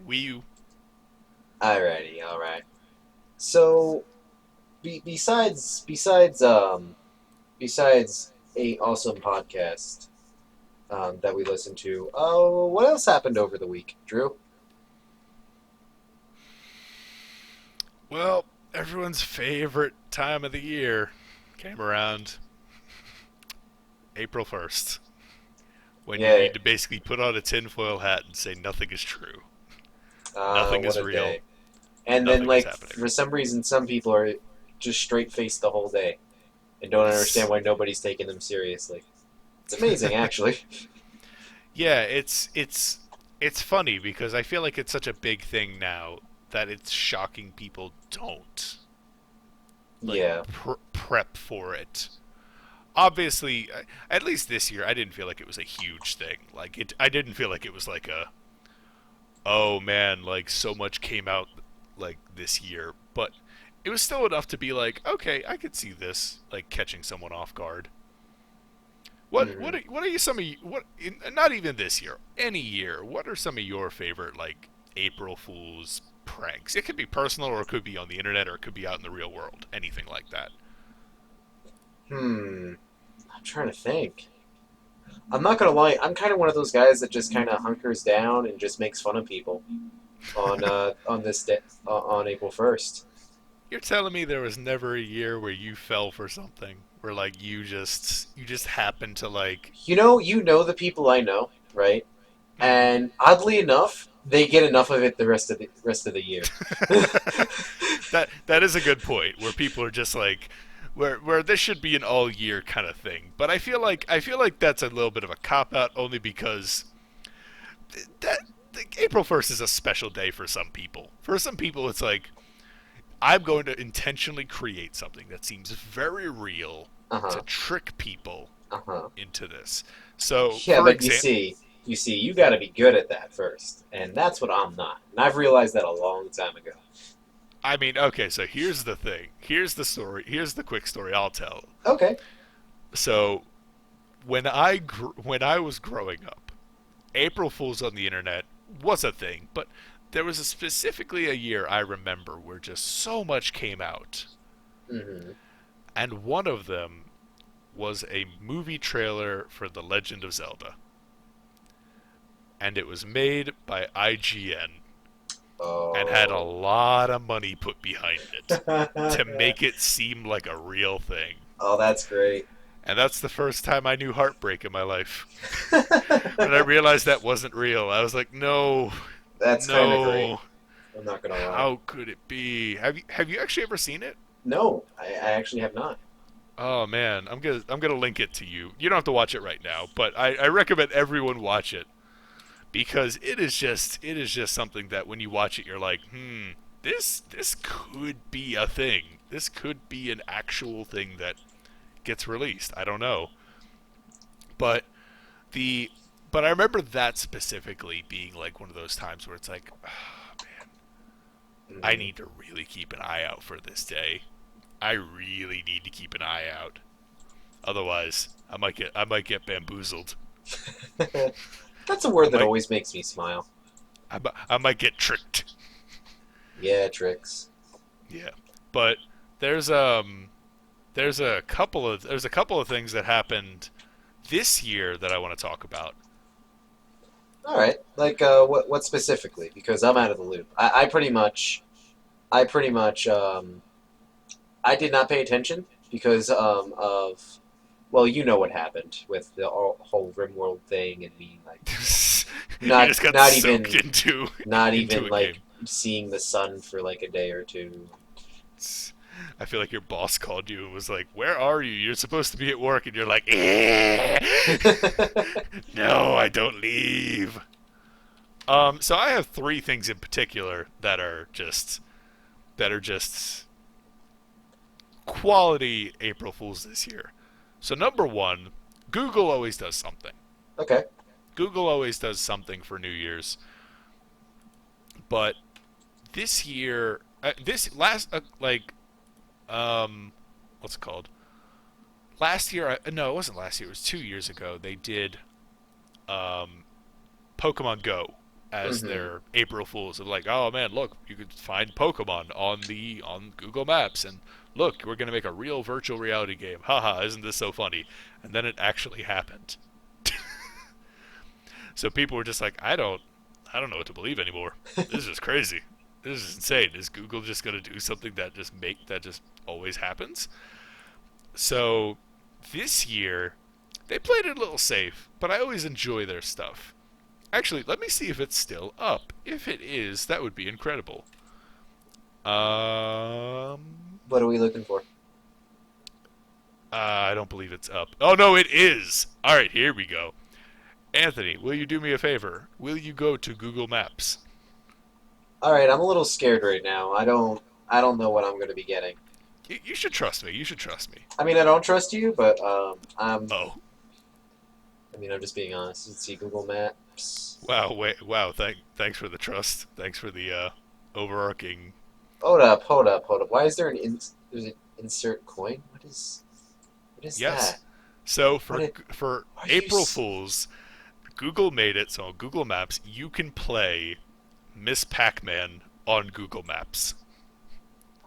Wii U. Alrighty, all right. So, besides a awesome podcast that we listened to, what else happened over the week, Drew? Well, everyone's favorite time of the year came around April 1st, when you Yeah, need to basically put on a tinfoil hat and say nothing is true. Nothing what is a real. day. And then, Nothing is like, happening. for some reason, some people are just straight faced the whole day and don't understand why nobody's taking them seriously. It's amazing, actually. Yeah, it's funny because I feel like it's such a big thing now that it's shocking people don't like Yeah. prep for it. Obviously, at least this year, I didn't feel like it was a huge thing. Like I didn't feel like it was like a, oh man, like so much came out like this year, but it was still enough to be like, okay, I could see this like catching someone off guard. Hmm. What are you some of not even this year, any year? What are some of your favorite like April Fools pranks. It could be personal, or it could be on the internet, or it could be out in the real world. Anything like that. Hmm. I'm trying to think. I'm not gonna lie. I'm kind of one of those guys that just kind of hunkers down and just makes fun of people on this day on April 1st. You're telling me there was never a year where you fell for something, where like you just happened to like. You know the people I know, right? Mhm. And oddly enough, they get enough of it the rest of the year. That is a good point where people are just like where this should be an all year kind of thing. But I feel like that's a little bit of a cop out only because that April 1st is a special day for some people. For some people it's like I'm going to intentionally create something that seems very real Uh to huh. trick people Uh huh. into this. So, Yeah, for but you example, see, you got to be good at that first, and that's what I'm not. And I've realized that a long time ago. I mean, okay, so here's the thing. Here's the story. Here's the quick story I'll tell. Okay. So, when I was growing up, April Fools on the internet was a thing, but there was specifically a year I remember where just so much came out, Hmm. and one of them was a movie trailer for The Legend of Zelda, and it was made by IGN and had a Oh. lot of money put behind it to make it seem like a real thing. Oh, that's great. And that's the first time I knew heartbreak in my life. When I realized that wasn't real, I was like, no, That's kind of great. no, I'm not gonna lie. how could it be? Have you actually ever seen it? No, I actually have not. Oh man, I'm gonna link it to you. You don't have to watch it right now, but I recommend everyone watch it because it is just something that when you watch it, you're like, this could be a thing. This could be an actual thing that gets released. I don't know, but the but I remember that specifically being like one of those times where it's like, oh, man, I Hmm. need to really keep an eye out for this day. I really need to keep an eye out. Otherwise, I might get bamboozled. That's a I word that might always makes me smile. I might get tricked. Yeah, tricks. Yeah, but there's there's a couple of things that happened this year that I want to talk about. All right. Like, what specifically? Because I'm out of the loop. I pretty much, I did not pay attention because of, well, you know what happened with the whole RimWorld thing and me like You not just got not soaked even not into even a like game. seeing the sun for like a day or two. I feel like your boss called you and was like, "Where are you? You're supposed to be at work," and you're like, "Eh." "No, I don't leave." So I have three things in particular that are just quality April Fools this year. So number one, Google always does something. Okay. Google always does something for New Year's, but this year, this last what's it called? Last year, no, it wasn't last year. It was 2 years ago. They did um, Pokemon Go as Hmm. their April Fools. Of like, oh man, look, you could find Pokemon on Google Maps, and look, we're gonna make a real virtual reality game. Haha, isn't this so funny? And then it actually happened. So people were just like, I don't know what to believe anymore. This is crazy. This is insane. Is Google just gonna do something that just always happens? So this year they played it a little safe, but I always enjoy their stuff. Actually, let me see if it's still up. If it is, that would be incredible. Um, What are we looking for? I don't believe it's up. Oh no, it is. All right, here we go. Anthony, will you do me a favor? Will you go to Google Maps? All right, I'm a little scared right now. I don't know what I'm going to be getting. You should trust me. You should trust me. I mean, I don't trust you, but Oh, I'm just being honest. Let's see Google Maps. wow, wait, wow. Thanks for the trust. Thanks for the overarching. Hold up, hold up, hold up. Why is there there's an insert coin? What is Yes. that? So What it for are you April Fools, Google made it so on Google Maps you can play Miss Pac-Man on Google Maps.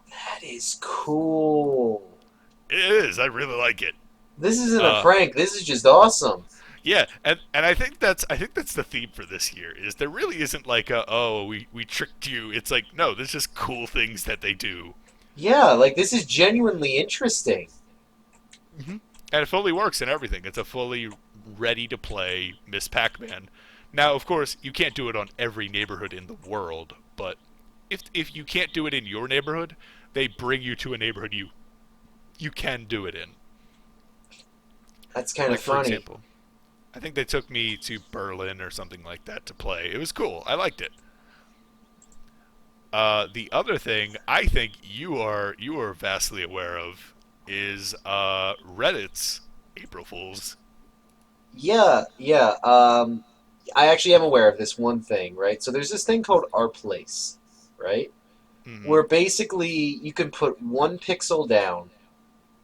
That is cool. It is. I really like it. This isn't a Uh, prank. This is just awesome. yeah, and I think that's the theme for this year. Is there really isn't like a oh we tricked you. It's like no, there's just cool things that they do. Yeah, like this is genuinely interesting. Mm-hmm. And it fully works and everything. It's a fully ready to play Miss Pac-Man. Now, of course, you can't do it on every neighborhood in the world, but if you can't do it in your neighborhood, they bring you to a neighborhood you can do it in. That's kind of Like for funny. example, I think they took me to Berlin or something like that to play. It was cool. I liked it. The other thing I think you are vastly aware of is Reddit's April Fools. Yeah, yeah. I actually am aware of this one thing, right? So there's this thing called Our Place, right? Mm-hmm. Where basically you can put one pixel down.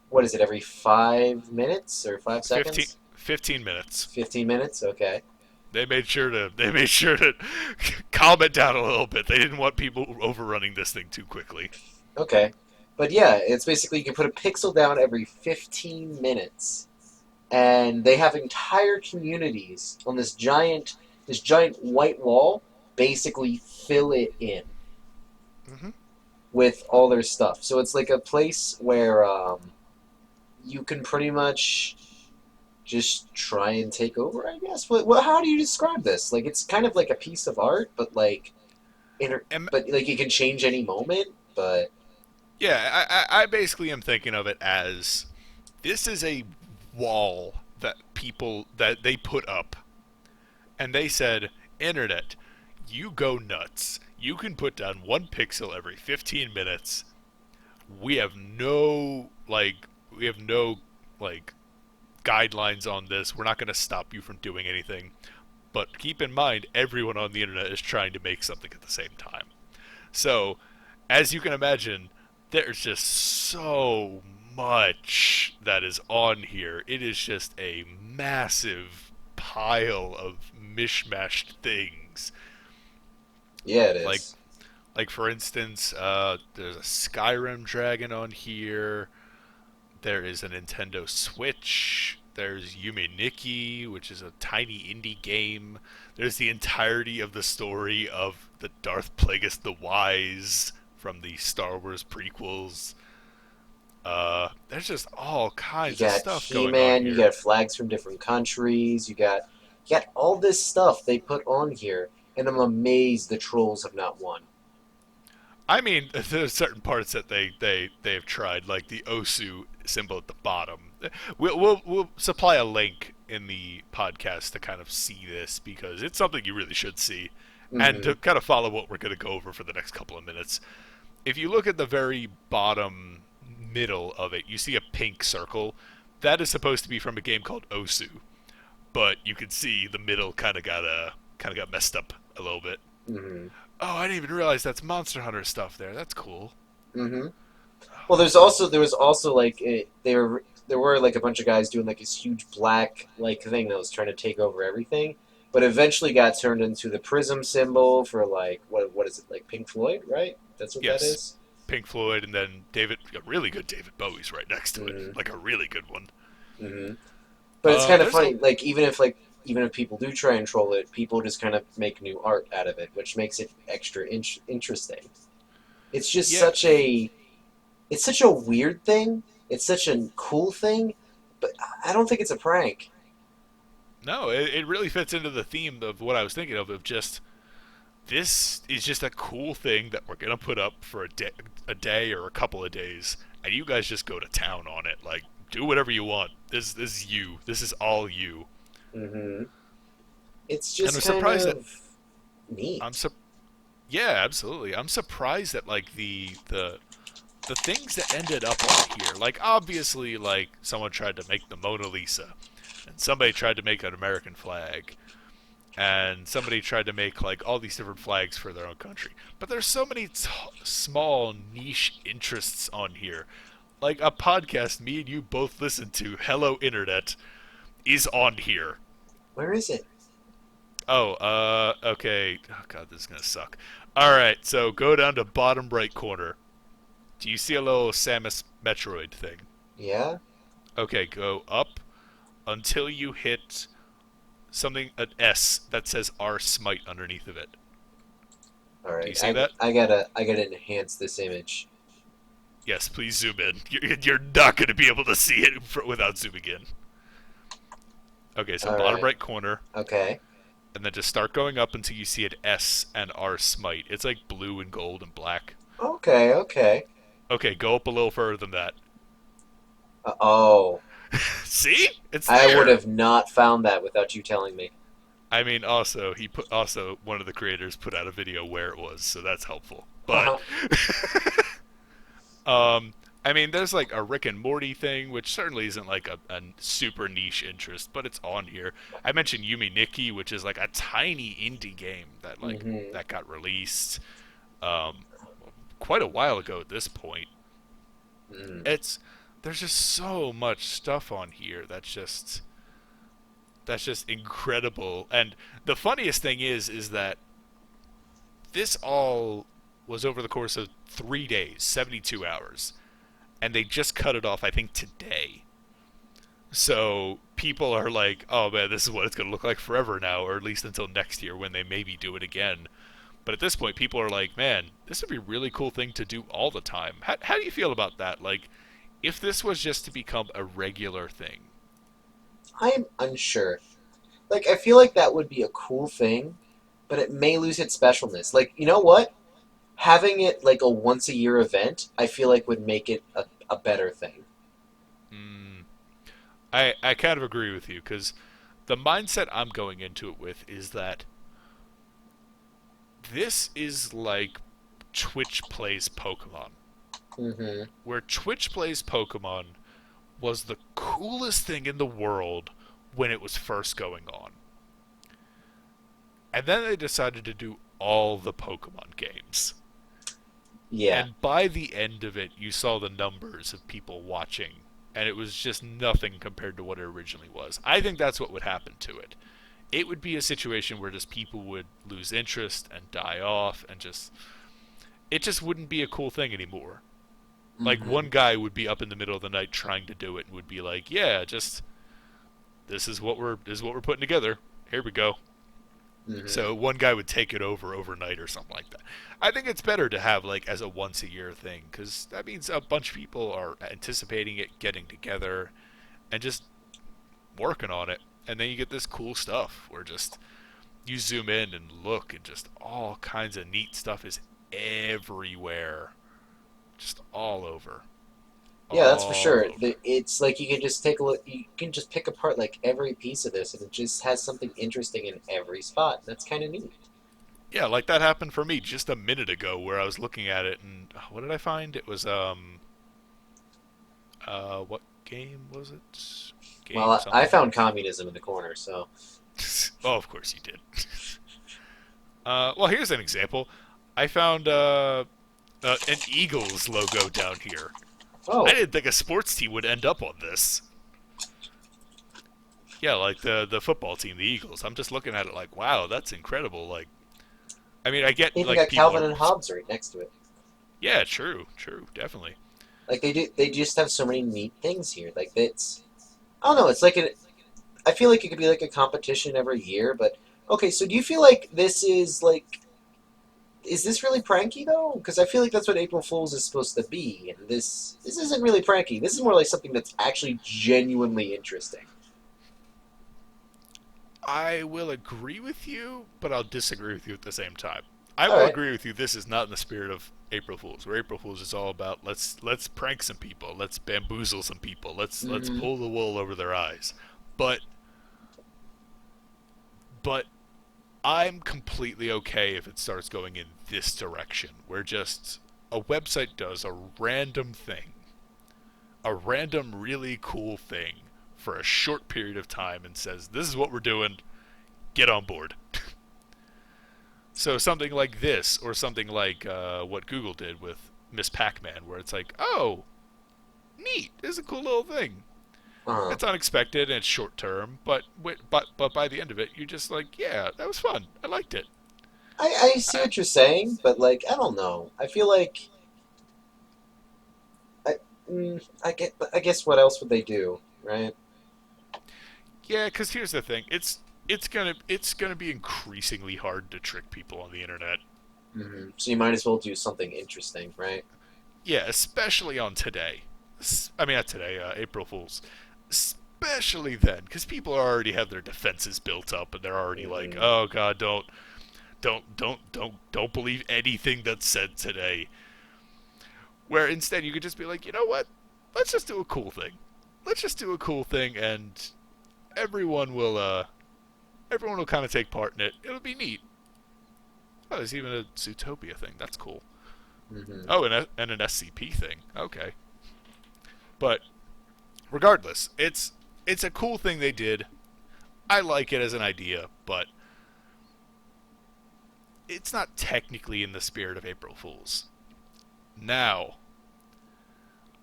What is it, every 5 minutes or 15, $5? 15 minutes. 15 minutes? Okay. They made sure to calm it down a little bit. They didn't want people overrunning this thing too quickly. Okay. But yeah, it's basically you can put a pixel down every 15 minutes. And they have entire communities on this giant white wall basically fill it in Hmm. with all their stuff. So it's like a place where you can pretty much just try and take over, I guess. How do you describe this? Like it's kind of like a piece of art, but like And but like it can change any moment. But yeah, I basically am thinking of it as this is a wall that people that they put up, and they said, "Internet, you go nuts. You can put down one pixel every 15 minutes. We have no like guidelines on this. We're not going to stop you from doing anything. But keep in mind, everyone on the internet is trying to make something at the same time. So, as you can imagine, there's just so much that is on here. It is just a massive pile of mishmashed things. yeah, it Like, is. like for instance, there's a Skyrim dragon on here. There is a Nintendo Switch. There's Yume Nikki, which is a tiny indie game. There's the entirety of the story of the Darth Plagueis the Wise from the Star Wars prequels. There's just all You kinds of got stuff going on He-Man, you here. got flags from different countries, you got all this stuff they put on here, and I'm amazed the trolls have not won. I mean, there's certain parts that they have tried, like the Osu symbol at the bottom. We'll supply a link in the podcast to kind of see this because it's something you really should see, and Hmm. to kind of follow what we're going to go over for the next couple of minutes. If you look at the very bottom middle of it, you see a pink circle. That is supposed to be from a game called Osu, but you can see the middle kind of got messed up a little bit. Hmm. Oh, I didn't even realize that's Monster Hunter stuff there. That's cool. Hmm. Oh Well, man. there was also like there were like a bunch of guys doing like this huge black like thing that was trying to take over everything, but eventually got turned into the prism symbol for like what is it, like Pink Floyd, right? That's what that Yes, is. Pink Floyd, and then a really good David Bowie's right next to it, Mm-hmm. like a really good one. Hmm. But it's kind of There's a funny, like even if people do try and troll it, people just kind of make new art out of it, which makes it extra interesting. It's just yeah, it's such a weird thing. It's such a cool thing, but I don't think it's a prank. no, it really fits into the theme of what I was thinking of just this is just a cool thing that we're gonna put up for a day or a couple of days, and you guys just go to town on it. Like, do whatever you want. This is you. This is all you. Hmm. It's And just I'm kind surprised that of I'm neat. su- Yeah, absolutely. I'm surprised that like the things that ended up on here, like obviously like someone tried to make the Mona Lisa, and somebody tried to make an American flag, and somebody tried to make like all these different flags for their own country. But there's so many small niche interests on here. Like a podcast me and you both listen to, Hello Internet, is on here. Where is it? Oh, okay. Oh god, this is gonna suck. All right, so go down to bottom right corner. Do you see a little Samus Metroid thing? Yeah. Okay, go up until you hit something an S that says R Smite underneath of it. All Do you right. see that? I gotta enhance this image. Yes, please zoom in. You're not going to be able to see it without zooming in. Okay, so All bottom right. right corner, Okay. and then just start going up until you see an S and R Smite. It's like blue and gold and black. Okay. Okay. Okay, go up a little further than that. Oh, See? It's I would there. have not found that without you telling me. I mean, also one of the creators put out a video where it was, so that's helpful. But Haha. um, I mean, there's like a Rick and Morty thing, which certainly isn't like a super niche interest, but it's on here. I mentioned Yumi Nikki, which is like a tiny indie game hmm that got released um, quite a while ago at this point. mm. It's There's just so much stuff on here that's just incredible. And the funniest thing is that this all was over the course of 3 days, 72 hours, and they just cut it off, I think, today. So people are like, "Oh man, this is what it's going to look like forever now, or at least until next year when they maybe do it again." But at this point, people are like, "Man, this would be a really cool thing to do all the time." How do you feel about that? Like, if this was just to become a regular thing? I am unsure. Like, I feel like that would be a cool thing, but it may lose its specialness. Like, you know what? Having it like a once a year event, I feel like would make it a better thing. Mm, I kind of agree with you because the mindset I'm going into it with is that this is like Twitch plays Pokemon. hmm Where Twitch plays Pokemon was the coolest thing in the world when it was first going on. And then they decided to do all the Pokemon games. Yeah. And by the end of it, you saw the numbers of people watching, and it was just nothing compared to what it originally was. I think that's what would happen to it. It would be a situation where just people would lose interest and die off, and just it just wouldn't be a cool thing anymore. Like hmm one guy would be up in the middle of the night trying to do it and would be like, "Yeah, just this is what we're putting together. Here we go." hmm So one guy would take it over overnight or something like that. I think it's better to have like as a once a year thing because that means a bunch of people are anticipating it, getting together, and just working on it. And then you get this cool stuff where just you zoom in and look, and just all kinds of neat stuff is everywhere, just all over, Yeah, that's for all sure. over. It's like you can just take a look. You can just pick apart like every piece of this, and it just has something interesting in every spot. That's kind of neat. Yeah, like that happened for me just a minute ago, where I was looking at it, and what did I find? It was what game was it? Well, Game I something. found communism in the corner, so Oh, of course you did. Well, here's an example. I found an Eagles logo down here. I oh, didn't think a sports team would end up on this. Yeah, like the football team, the Eagles. I'm just looking at it like, wow, that's incredible. Like, I mean, I get even like got people Calvin are, and Hobbes right next to it. yeah, true, definitely. Like they just have so many neat things here. Like it's, I don't know. It's like I feel like it could be like a competition every year. But okay, so do you feel like this is like, is this really pranky though? Because I feel like that's what April Fools is supposed to be, and this isn't really pranky. This is more like something that's actually genuinely interesting. I will agree with you, but I'll disagree with you at the same time. I All will right. agree with you. This is not in the spirit of April Fools, where April Fools is all about let's prank some people, let's bamboozle some people, let's Mm-hmm. pull the wool over their eyes. But but I'm completely okay if it starts going in this direction, where just a website does a random thing, a random really cool thing for a short period of time and says, "This is what we're doing. Get on board." So something like this, or something like what Google did with Miss Pac-Man, where it's like, "Oh, neat! This is a cool little thing. Uh-huh. It's unexpected and it's short term, but by the end of it, you're just like, yeah, that was fun. I liked it." I see what you're saying, but like I don't know. I feel like I I guess what else would they do, right? Yeah, because here's the thing: it's gonna be increasingly hard to trick people on the internet. So you might as well do something interesting, right? Yeah, especially on today. I mean, not today, April Fools. Especially then, because people already have their defenses built up, and they're already like, hmm "Oh God, don't believe anything that's said today." Where instead you could just be like, you know what? Let's just do a cool thing. Let's just do a cool thing, and everyone will everyone will kind of take part in it. It'll be neat. Oh, there's even a Zootopia thing. That's cool. hmm Oh, and an SCP thing. Okay, but regardless, it's a cool thing they did. I like it as an idea, but it's not technically in the spirit of April Fools. Now,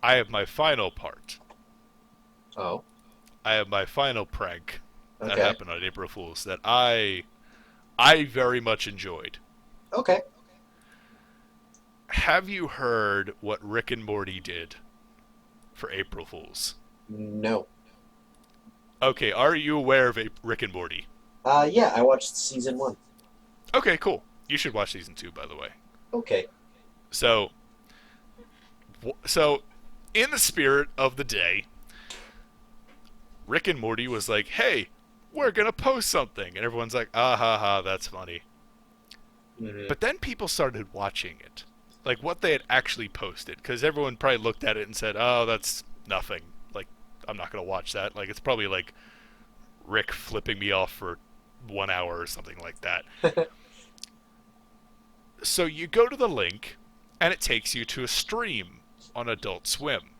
I have my final part. Oh, I have my final prank that okay, happened on April Fools that I very much enjoyed. okay. Have you heard what Rick and Morty did for April Fools? No. Okay, are you aware of Rick and Morty? Yeah, I watched season one. Okay, cool. You should watch season 2, by the way. Okay. So, so in the spirit of the day, Rick and Morty was like, "Hey, we're gonna post something," and everyone's like, "Ah ha ha, that's funny." hmm But then people started watching it, like what they had actually posted, because everyone probably looked at it and said, "Oh, that's nothing. Like, I'm not gonna watch that. Like, it's probably like Rick flipping me off for 1 hour or something like that." So you go to the link, and it takes you to a stream on Adult Swim,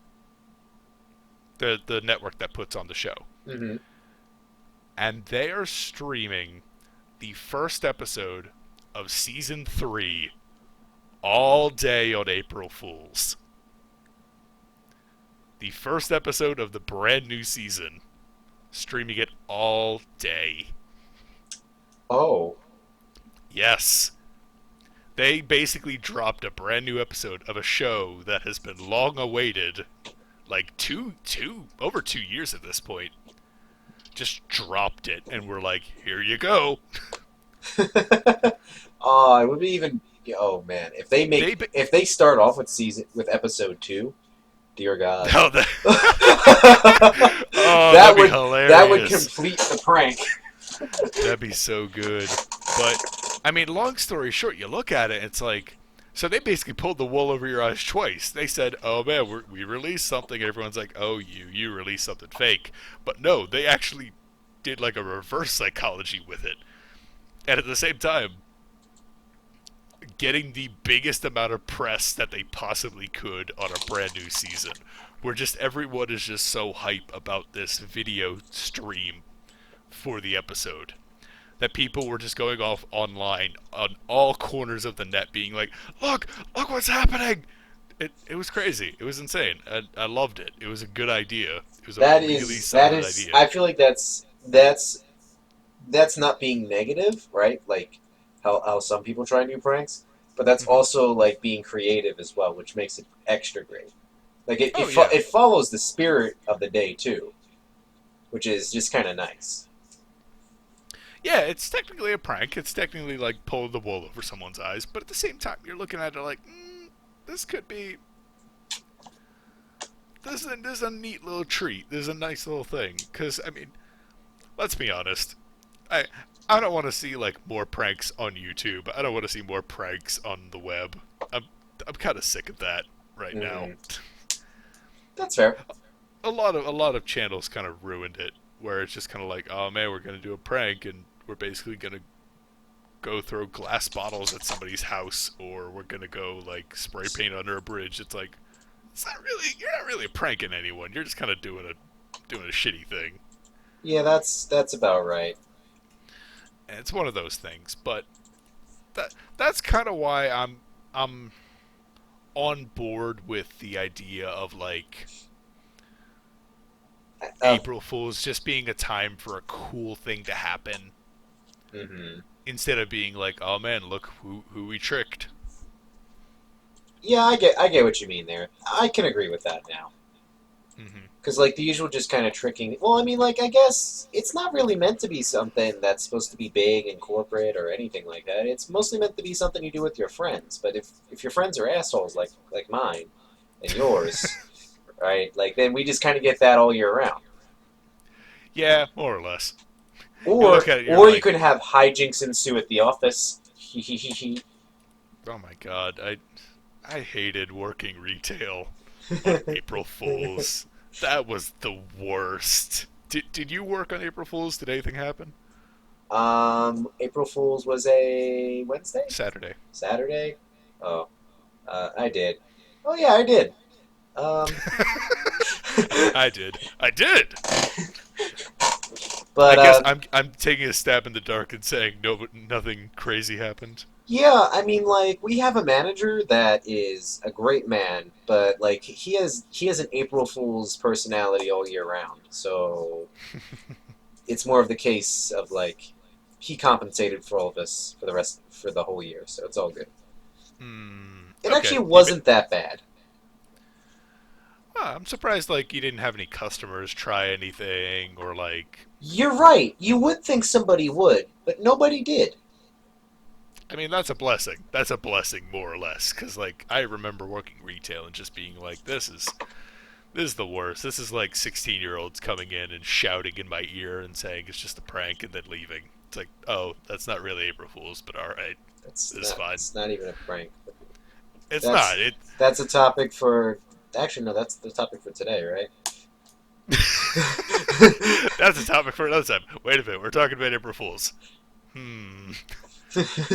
the network that puts on the show, hmm and they are streaming the first episode of season 3 all day on April Fools. The first episode of the brand new season, streaming it all day. Oh, Yes. They basically dropped a brand new episode of a show that has been long awaited, like over 2 years at this point. Just dropped it, and we're like, here you go. oh, it would be even. Oh man, They if they start off with episode two, dear God, oh, oh, that that'd be would that would hilarious. complete the prank. That'd be so good. But I mean, long story short, you look at it, it's like, so they basically pulled the wool over your eyes twice. They said, "Oh man, we released something," and everyone's like, "Oh, you released something fake." But no, they actually did like a reverse psychology with it, and at the same time, getting the biggest amount of press that they possibly could on a brand new season, where just everyone is just so hype about this video stream for the episode that people were just going off online on all corners of the net being like, look what's happening. It was crazy. It was insane. I loved it. It was a good idea. It was a really That solid is. idea. I feel like that's not being negative, right? Like how some people try new pranks, but that's Hmm. also like being creative as well, which makes it extra great. Like Oh yeah. it follows the spirit of the day too, which is just kind of nice. Yeah, it's technically a prank. It's technically like pulling the wool over someone's eyes, but at the same time, you're looking at it like, this could be. This is a neat little treat. This is a nice little thing. Because, I mean, let's be honest. I I don't want to see like more pranks on YouTube. I don't want to see more pranks on the web. I'm kind of sick of that right now. hmm That's fair. A lot of channels kind of ruined it, where it's just kind of like, oh man, we're gonna do a prank and we're basically gonna go throw glass bottles at somebody's house, or we're gonna go like spray paint under a bridge. It's like, you're not really pranking anyone. You're just kind of doing a shitty thing. Yeah, that's about right. And it's one of those things. But that's kind of why I'm on board with the idea of like Uh, April Fools just being a time for a cool thing to happen. hmm instead of being like, oh man, look who we tricked. Yeah, I get what you mean there. I can agree with that now. Hmm. Because, like, the usual just kind of tricking. Well, I mean, like, I guess it's not really meant to be something that's supposed to be big and corporate or anything like that. It's mostly meant to be something you do with your friends. But if your friends are assholes like mine and yours, right? Like, then we just kind of get that all year round. Yeah, more or less. You look Or at it, you're or you like, can have hijinks ensue at the office. oh my god, I hated working retail on April Fools. That was the worst. Did you work on April Fools? Did anything happen? April Fool's was a Wednesday, Saturday. Saturday. Oh, I did. Oh yeah, I did. Um, I did. I did. I but guess I'm taking a stab in the dark and saying no, nothing crazy happened. yeah, I mean, like we have a manager that is a great man, but like he has an April Fool's personality all year round. So it's more of the case of like he compensated for all of us for the whole year, so it's all good. It Okay. actually wasn't that bad. I'm surprised like you didn't have any customers try anything or like. You're right. You would think somebody would, but nobody did. I mean, that's a blessing. That's a blessing, more or less, because like I remember working retail and just being like, this is the worst. This is like 16-year-olds coming in and shouting in my ear and saying it's just a prank and then leaving. It's like, oh, that's not really April Fool's, but all right, That's it's not. fine. It's not even a prank. It's That's not. It. that's a topic for. Actually, no. That's the topic for today, right? That's a topic for another time. Wait a minute, we're talking about April Fools. Hmm.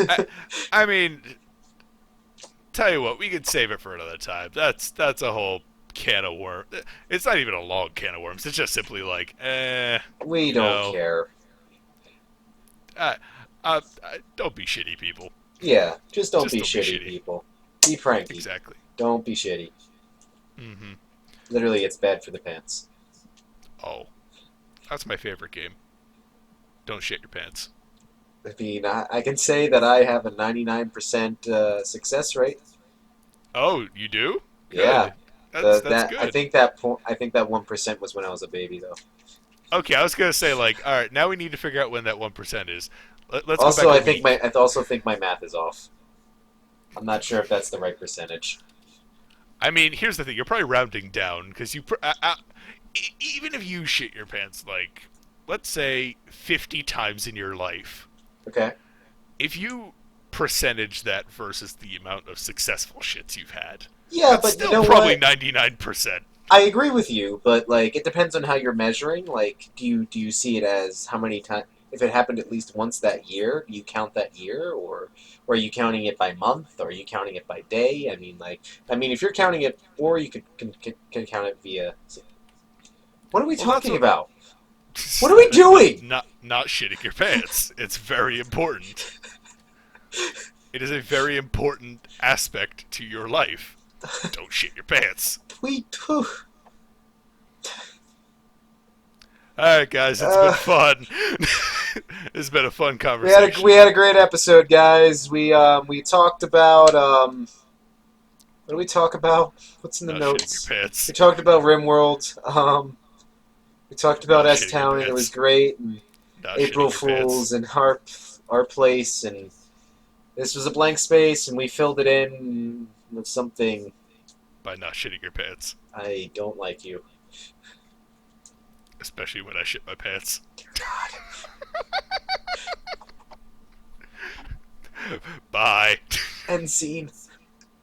I, I mean, tell you what, we could save it for another time. That's a whole can of worms. It's not even a long can of worms. It's just simply like, We don't no, care. uh, don't be shitty, people. Yeah, just don't Just be don't be shitty, shitty. people. Be pranky. Exactly. Don't be shitty. Hmm. Literally, it's bad for the pants. Oh, that's my favorite game. Don't shit your pants. I mean, I can say that I have a 99% success rate. Oh, you do? Yeah, Good. That's I good. think that 1% was when I was a baby, though. Okay, I was gonna say like, all right, now we need to figure out when that 1% is. Let's go Also, back a week. I also think my math is off. I'm not sure if that's the right percentage. I mean, here's the thing: you're probably rounding down because even if you shit your pants like, let's say 50 times in your life, Okay. if you percentage that versus the amount of successful shits you've had, Yeah, that's but you still know probably what? 99%. I agree with you, but like it depends on how you're measuring. Like, do you see it as how many times? If it happened at least once that year, do you count that year, or are you counting it by month, or are you counting it by day? I mean, if you're counting it, or you can count it via. What are we Well, that's talking what. about? What are we doing? Not shitting your pants. It's very important. It is a very important aspect to your life. Don't shit your pants. We. Whew. Alright, guys, it's been Uh, fun. It's been a fun we had a conversation. we had a great episode, guys. We talked about what did we talk about? What's in the Not shitting your notes? We pants. talked about RimWorld. We talked about Not S shitting your Town and it was pants. great, and Not April shitting your Fools pants. and our place, and this was a blank space, and we filled it in with something. By not shitting your pants. I don't like you. Especially when I shit my pants. Dear God. Bye. End scene.